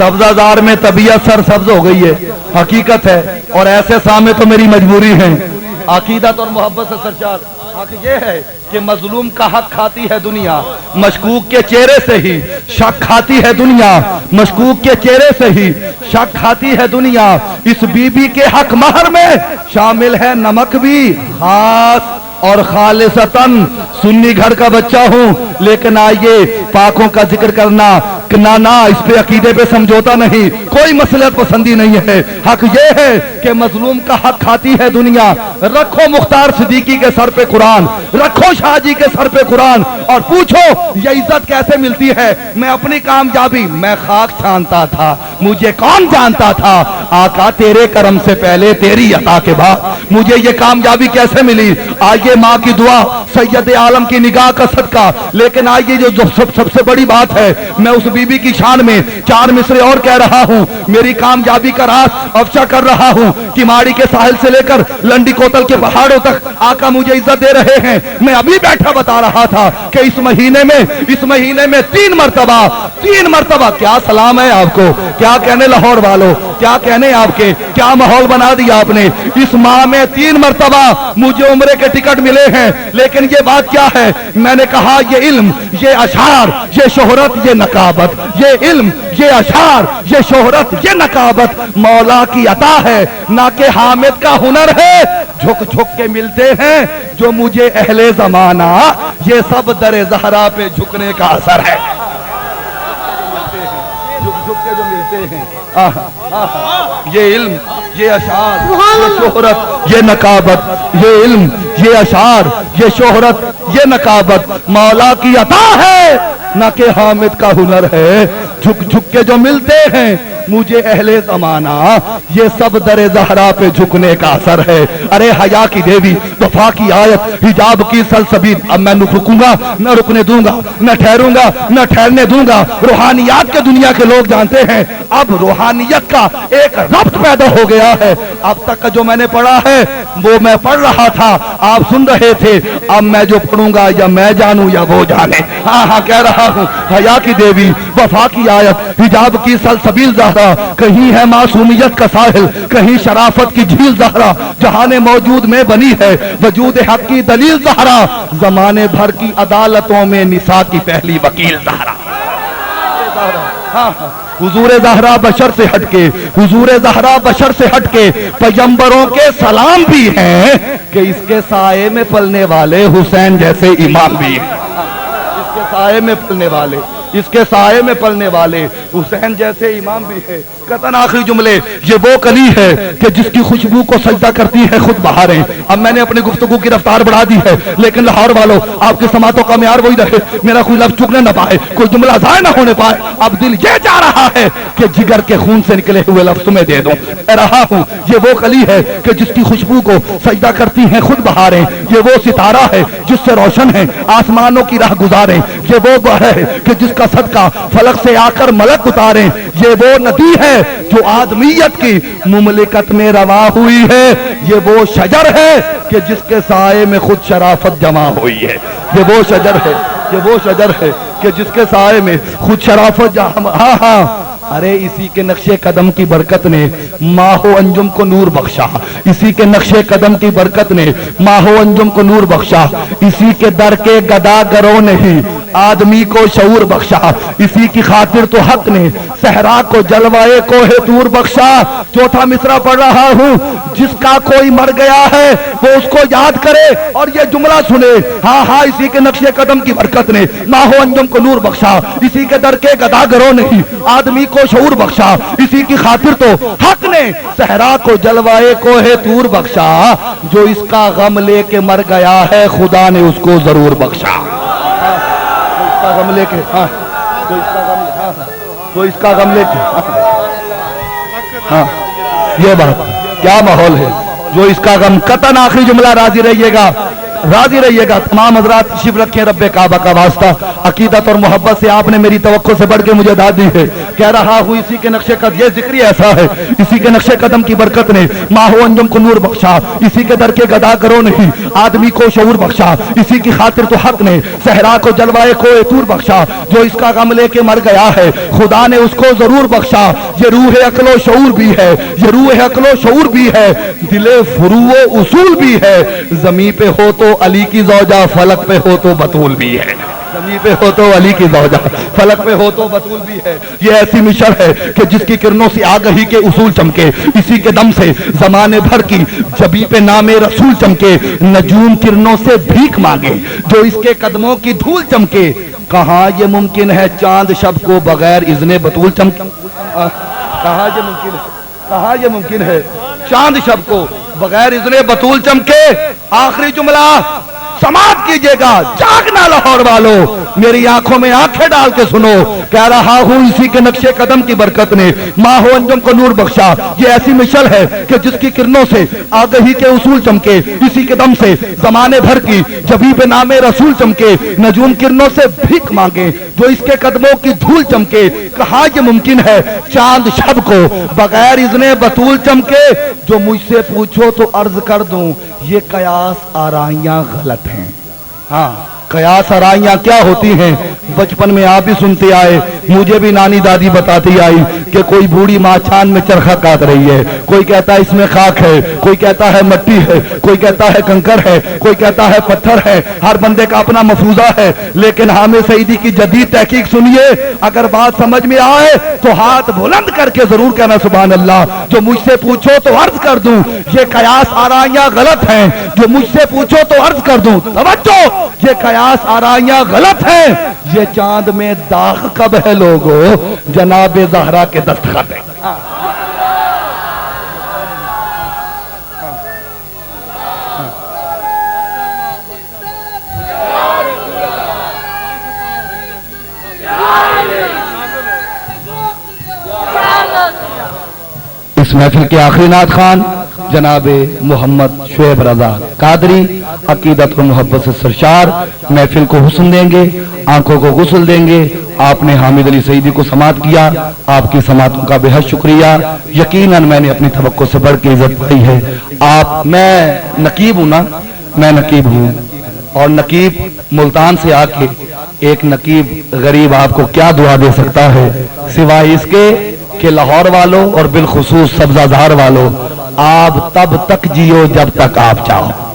سبزہ زار میں طبیعت سرسبز ہو گئی ہے، حقیقت ہے، اور ایسے سامنے تو میری مجبوری ہے۔ عقیدت اور محبت سے سرشار حق یہ ہے کہ مظلوم کا حق کھاتی ہے دنیا، مشکوک کے چہرے سے ہی شک کھاتی ہے دنیا، مشکوک کے چہرے سے ہی شک کھاتی ہے دنیا۔ اس بی بی کے حق مہر میں شامل ہے نمک بھی خاص اور خالصتاً۔ سنی گھر کا بچہ ہوں لیکن آئیے پاکوں کا ذکر کرنا نہ اس پہ عقیدے پہ سمجھوتا نہیں، کوئی مسئلہ پسندی نہیں ہے۔ حق یہ ہے کہ مظلوم کا حق کھاتی ہے دنیا۔ رکھو مختار صدیقی کے سر پہ قرآن، رکھو شاہ جی کے سر پہ قرآن، اور پوچھو یہ عزت کیسے ملتی ہے۔ میں اپنی کامیابی میں خاک چھانتا تھا، مجھے کون جانتا تھا آقا تیرے کرم سے پہلے تیری عطا کے بعد مجھے یہ کامیابی کیسے ملی۔ آئیے ماں کی دعا، سید عالم کی نگاہ کا صدقہ، لیکن آئیے جو سب سے بڑی بات ہے، میں اس بی بی کی شان میں 4 مصرے اور کہہ رہا ہوں۔ میری کامیابی کا راز افشا کر رہا ہوں کہ ماڑی کے ساحل سے لے کر لنڈی کوتل کے پہاڑوں تک آقا مجھے عزت دے رہے ہیں۔ میں ابھی بیٹھا بتا رہا تھا کہ اس مہینے میں 3 مرتبہ کیا سلام ہے آپ کو، کیا کہنے لاہور والوں، کیا کہنے آپ کے، کیا ماحول بنا دیا آپ نے۔ اس ماہ میں 3 مرتبہ مجھے عمرے کے ٹکٹ ملے ہیں، لیکن یہ بات کیا ہے؟ میں نے کہا یہ علم، یہ اشعار، یہ شہرت، یہ نقابت، یہ علم، یہ اشعار، یہ شہرت، یہ نقابت مولا کی عطا ہے، نہ کہ حامد کا ہنر ہے۔ جھک جھک کے ملتے ہیں جو مجھے اہل زمانہ، یہ سب در زہرا پہ جھکنے کا اثر ہے۔ جھک جھک کے جو ملتے ہیں، یہ علم، یہ اشعار، یہ شہرت، یہ نقابت، یہ علم، یہ اشعار، یہ شہرت، یہ نقابت مولا کی عطا ہے، نہ کہ حامد کا ہنر ہے۔ جھک جھک کے جو ملتے ہیں مجھے اہل زمانہ، یہ سب در زہرا پہ جھکنے کا اثر ہے۔ ارے حیا کی دیوی، وفا کی آیت، حجاب کی سلسبیل، اب میں نہ رکوں گا، نہ رکنے دوں گا، نہ ٹھہروں گا، نہ ٹھہرنے دوں گا۔ روحانیات کے دنیا کے لوگ جانتے ہیں اب روحانیت کا ایک ربط پیدا ہو گیا ہے۔ اب تک کا جو میں نے پڑھا ہے وہ میں پڑھ رہا تھا، آپ سن رہے تھے، اب میں جو پڑھوں گا یا میں جانوں یا وہ جانے۔ ہاں کہہ رہا ہوں، حیا کی دیوی، وفا کی آیت، حجاب کی سلسبیل زہرا، کہیں ہے معصومیت کا ساحل، کہیں شرافت کی جھیل زہرا، جہان موجود میں بنی ہے وجود حق کی دلیل زہرا، زمانے بھر کی عدالتوں میں نساء کی پہلی وکیل زہرا۔ حضور زہرا بشر سے ہٹ کے، حضور زہرا بشر سے ہٹ کے پیغمبروں کے سلام بھی ہیں کہ اس کے سائے میں پلنے والے حسین جیسے امام بھی ہیں۔ اس کے سائے میں پلنے والے، اس کے سائے میں پلنے والے حسین جیسے امام بھی ہے۔ قطن آخری جملے، یہ وہ کلی ہے کہ جس کی خوشبو کو سجدہ کرتی ہے خود بہاریں۔ اب میں نے اپنی گفتگو کی رفتار بڑھا دی ہے، لیکن لاہور والوں آپ کی سماعتوں کا معیار وہی رہے، میرا کوئی لفظ چکنے نہ پائے، کوئی جملہ ضائع نہ ہونے پائے۔ اب دل یہ چاہ رہا ہے کہ جگر کے خون سے نکلے ہوئے لفظ تمہیں دے دوں۔ کہہ رہا ہوں یہ وہ کلی ہے کہ جس کی خوشبو کو سجدہ کرتی ہیں خود بہاریں، یہ وہ ستارہ ہے جس سے روشن ہے آسمانوں کی راہ گزاریں، یہ وہ ہے کہ جس کا صدقہ فلک سے آ کر ملک اتاریں، یہ وہ ندی ہے جو آدمیت کی مملکت میں رواں ہوئی ہے، یہ وہ شجر ہے کہ جس کے سائے میں خود شرافت جمع ہوئی ہے، یہ وہ شجر ہے، یہ وہ شجر ہے کہ جس کے سائے میں خود شرافت جمع۔ ہاں ارے اسی کے نقش قدم کی برکت نے ماہ و انجم کو نور بخشا، اسی کے نقش قدم کی برکت نے ماہ و انجم کو نور بخشا، اسی کے در کے گداگروں نے ہی آدمی کو شعور بخشا، اسی کی خاطر تو حق نے صحرا کو جلوائے کوہ طور بخشا۔ چوتھا مصرع پڑھ رہا ہوں، جس کا کوئی مر گیا ہے وہ اس کو یاد کرے اور یہ جملہ سنے۔ ہاں اسی کے نقش قدم کی برکت نے ماہ و انجم کو نور بخشا، اسی کے در کے گداگروں نے ہی آدمی کو شعور بخشا، اسی کی خاطر تو حق نے صحرا کو جلوائے کوہ طور بخشا، جو اس کا غم لے کے مر گیا ہے خدا نے اس کو ضرور بخشا۔ غم لے کے تو اس کا غم لے کے یہ بات کیا ماحول ہے، جو اس کا غم، قطن آخری جملہ راضی رہیے گا، راضی رہیے گا. تمام حضرات تشریف رکھیں. رب کعبہ کا واسطہ عقیدت اور محبت سے آپ نے میری توقع سے بڑھ کے مجھے داد دی ہے. کہہ رہا ہوں اسی کے نقشے قدم، یہ ذکری ایسا ہے، اسی کے نقشے قدم کی برکت نے ماہو انجم کو نور بخشا، اسی کے در کے گدا کرو نہیں آدمی کو شعور بخشا، اسی کی خاطر تو حق نے صحرا کو جلوائے کوئے طور بخشا. جو اس کا غم لے کے مر گیا ہے خدا نے اس کو ضرور بخشا. یہ روح عقل و شعور بھی ہے، یہ روح عقل و شعور بھی ہے، دل فرو و اصول بھی ہے. زمین پہ ہو تو علی کی زوجہ، فلک پہ ہو تو بطول بھی ہے. زمین پہ ہو تو علی کی زوجہ، فلک پہ ہو تو بطول بھی ہے. یہ ایسی مشر ہے کہ جس کی کرنوں سے آگہی کے اصول چمکے، اسی کے دم سے زمانے بھر کی جبی پہ نام رسول چمکے. نجوم کرنوں سے بھیک مانگے جو اس کے قدموں کی دھول چمکے. کہاں یہ ممکن ہے چاند شب کو بغیر اذن بطول چمکے؟ کہاں یہ ممکن ہے، کہاں یہ ممکن ہے چاند شب کو بغیر اذن بطول چمکے. آخری جملہ سماعت کیجئے گا، جاگنا لاہور والو، میری آنکھوں میں آنکھیں ڈال کے سنو. کہہ رہا ہوں اسی کے نقشے قدم کی برکت نے ماہ و انجم کو نور بخشا. یہ ایسی مشل ہے کہ جس کی کرنوں سے آگہی کے اصول چمکے، اسی کے دم سے زمانے بھر کی جبی پہ نام رسول چمکے. نجوم کرنوں سے بھیک مانگے جو اس کے قدموں کی دھول چمکے. کہاں یہ ممکن ہے چاند شب کو بغیر اذن بطول چمکے. جو مجھ سے پوچھو تو عرض کر دوں یہ قیاس آرائیاں غلط ہیں. ہاں قیاس آرائیاں کیا ہوتی ہیں بچپن میں آپ بھی سنتے آئے، مجھے بھی نانی دادی بتاتی آئی کہ کوئی بوڑھی ماں چھان میں چرخہ کاٹ رہی ہے، کوئی کہتا ہے اس میں خاک ہے، کوئی کہتا ہے مٹی ہے، کوئی کہتا ہے کنکر ہے، کوئی کہتا ہے پتھر ہے. ہر بندے کا اپنا مفروضہ ہے. لیکن حامد سعیدی کی جدید تحقیق سنیے، اگر بات سمجھ میں آئے تو ہاتھ بلند کر کے ضرور کہنا سبحان اللہ. جو مجھ سے پوچھو تو عرض کر دوں یہ قیاس آرائیاں غلط ہیں. جو مجھ سے پوچھو تو عرض کر دوں توجہ یہ قیاس آرائیاں غلط ہیں. یہ چاند میں داغ کب ہے لوگو، جناب زہرا کے دستخط ہے. اس محفل کے آخری نعت خوان جناب محمد شعیب رضا قادری عقیدت و محبت سے سرشار محفل کو حسن دیں گے، آنکھوں کو غسل دیں گے. آپ نے حامد علی سعیدی کو سماعت کیا، آپ کی سماعتوں کا بے حد شکریہ. یقیناً میں نے اپنی توقع سے بڑھ کے عزت پائی ہے. میں نقیب ہوں نا، میں نقیب ہوں، اور نقیب ملتان سے آ کے ایک نقیب غریب آپ کو کیا دعا دے سکتا ہے سوائے اس کے کہ لاہور والوں اور بالخصوص سبزہ زہر والوں آپ تب تک جیو جب تک آپ چاہو.